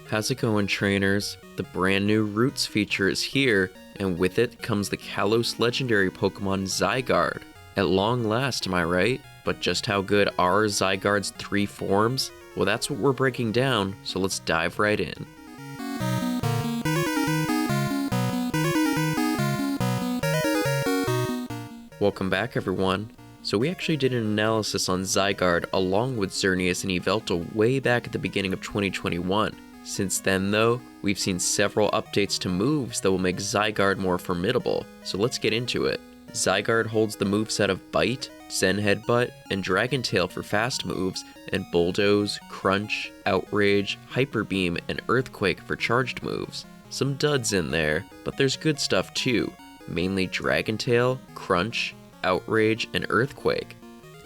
How's it going, trainers? The brand new Roots feature is here, and with it comes the Kalos legendary Pokemon Zygarde. At long last, am I right? But just how good are Zygarde's 3 forms? Well, that's what we're breaking down, so let's dive right in. Welcome back, everyone. So we actually did an analysis on Zygarde along with Xerneas and Yveltal way back at the beginning of 2021. Since then, though, we've seen several updates to moves that will make Zygarde more formidable, so let's get into it. Zygarde holds the moveset of Bite, Zen Headbutt, and Dragon Tail for fast moves, and Bulldoze, Crunch, Outrage, Hyper Beam, and Earthquake for charged moves. Some duds in there, but there's good stuff too, mainly Dragon Tail, Crunch, Outrage, and Earthquake.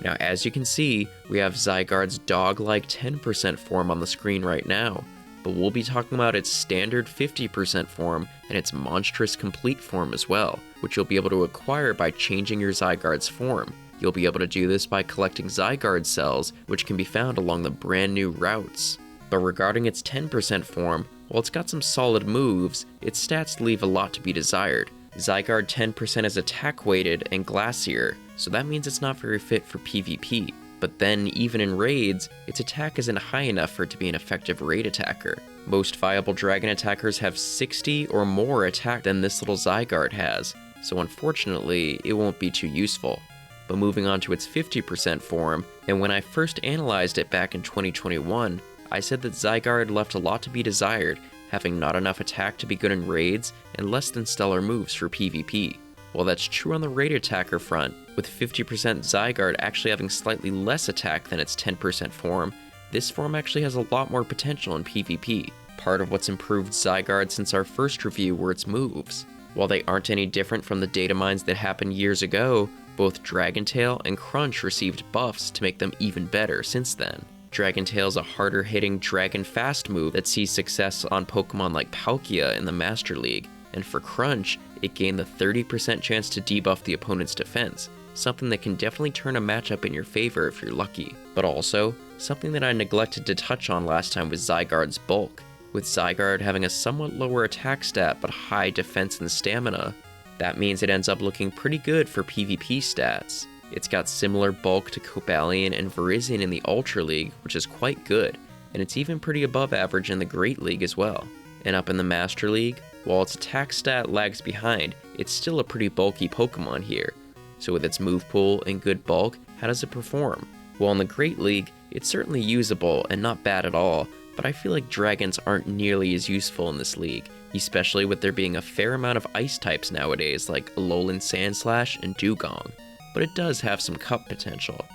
Now, as you can see, we have Zygarde's dog-like 10% form on the screen right now, but we'll be talking about its standard 50% form and its monstrous complete form as well, which you'll be able to acquire by changing your Zygarde's form. You'll be able to do this by collecting Zygarde cells, which can be found along the brand new routes. But regarding its 10% form, while it's got some solid moves, its stats leave a lot to be desired. Zygarde 10% is attack weighted and glacier, so that means it's not very fit for PvP. But then, even in raids, its attack isn't high enough for it to be an effective raid attacker. Most viable dragon attackers have 60 or more attack than this little Zygarde has, so unfortunately, it won't be too useful. But moving on to its 50% form, and when I first analyzed it back in 2021, I said that Zygarde left a lot to be desired, having not enough attack to be good in raids and less than stellar moves for PvP. While that's true on the raid attacker front, with 50% Zygarde actually having slightly less attack than its 10% form, this form actually has a lot more potential in PvP. Part of what's improved Zygarde since our first review were its moves. While they aren't any different from the data mines that happened years ago, both Dragon Tail and Crunch received buffs to make them even better since then. Dragon Tail is a harder hitting dragon fast move that sees success on Pokemon like Palkia in the Master League, and for Crunch, it gained the 30% chance to debuff the opponent's defense, something that can definitely turn a matchup in your favor if you're lucky. But also, something that I neglected to touch on last time was Zygarde's bulk. With Zygarde having a somewhat lower attack stat but high defense and stamina, that means it ends up looking pretty good for PvP stats. It's got similar bulk to Cobalion and Virizion in the Ultra League, which is quite good, and it's even pretty above average in the Great League as well. And up in the Master League, while its attack stat lags behind, it's still a pretty bulky Pokemon here. So with its move pool and good bulk, how does it perform? Well, in the Great League, it's certainly usable and not bad at all, but I feel like dragons aren't nearly as useful in this league, especially with there being a fair amount of ice types nowadays like Alolan Sandslash and Dugong. But it does have some cup potential.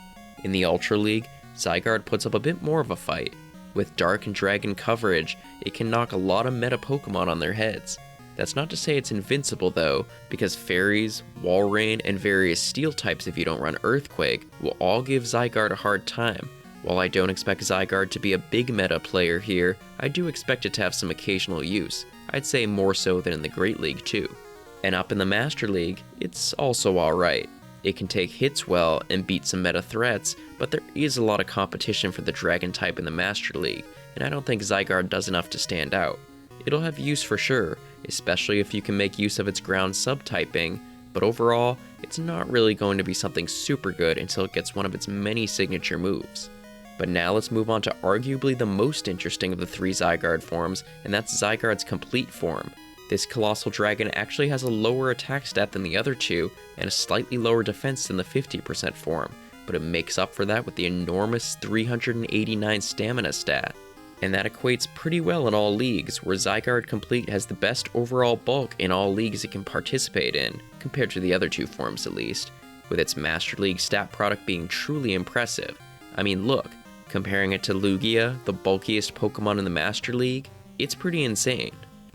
In the Ultra League, Zygarde puts up a bit more of a fight. With Dark and Dragon coverage, it can knock a lot of meta Pokemon on their heads. That's not to say it's invincible though, because Fairies, Walrein, and various Steel types if you don't run Earthquake will all give Zygarde a hard time. While I don't expect Zygarde to be a big meta player here, I do expect it to have some occasional use. I'd say more so than in the Great League too. And up in the Master League, it's also alright. It can take hits well and beat some meta threats, but there is a lot of competition for the Dragon type in the Master League, and I don't think Zygarde does enough to stand out. It'll have use for sure, especially if you can make use of its ground subtyping, but overall, it's not really going to be something super good until it gets one of its many signature moves. But now let's move on to arguably the most interesting of the 3 Zygarde forms, and that's Zygarde's complete form. This colossal dragon actually has a lower attack stat than the other 2, and a slightly lower defense than the 50% form, but it makes up for that with the enormous 389 stamina stat. And that equates pretty well in all leagues, where Zygarde Complete has the best overall bulk in all leagues it can participate in, compared to the other 2 forms at least, with its Master League stat product being truly impressive. I mean look, comparing it to Lugia, the bulkiest Pokemon in the Master League, it's pretty insane.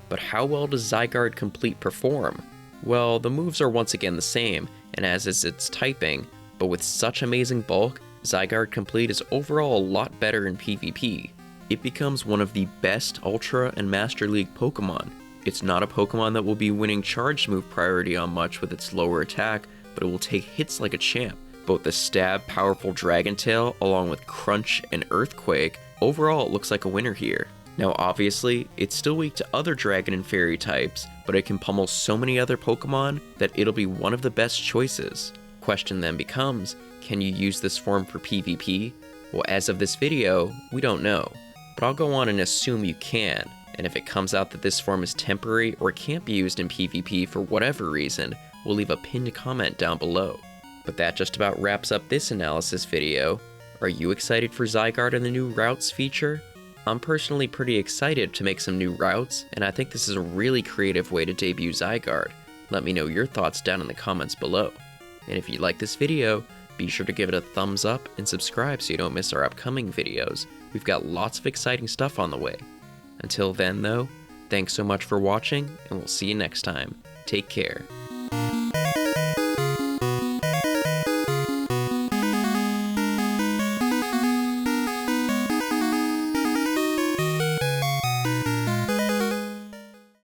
But how well does Zygarde Complete perform? Well, the moves are once again the same, and as is its typing, but with such amazing bulk, Zygarde Complete is overall a lot better in PvP. It becomes one of the best Ultra and Master League Pokemon. It's not a Pokemon that will be winning charged move priority on much with its lower attack, but it will take hits like a champ. Both the stab powerful Dragon Tail along with Crunch and Earthquake, overall it looks like a winner here. Now obviously, it's still weak to other dragon and fairy types, but it can pummel so many other Pokemon that it'll be one of the best choices. Question then becomes, can you use this form for PvP? Well, as of this video, we don't know, but I'll go on and assume you can, and if it comes out that this form is temporary or can't be used in PvP for whatever reason, we'll leave a pinned comment down below. But that just about wraps up this analysis video. Are you excited for Zygarde and the new routes feature? I'm personally pretty excited to make some new routes, and I think this is a really creative way to debut Zygarde. Let me know your thoughts down in the comments below. And if you like this video, be sure to give it a thumbs up and subscribe so you don't miss our upcoming videos. We've got lots of exciting stuff on the way. Until then though, thanks so much for watching, and we'll see you next time. Take care.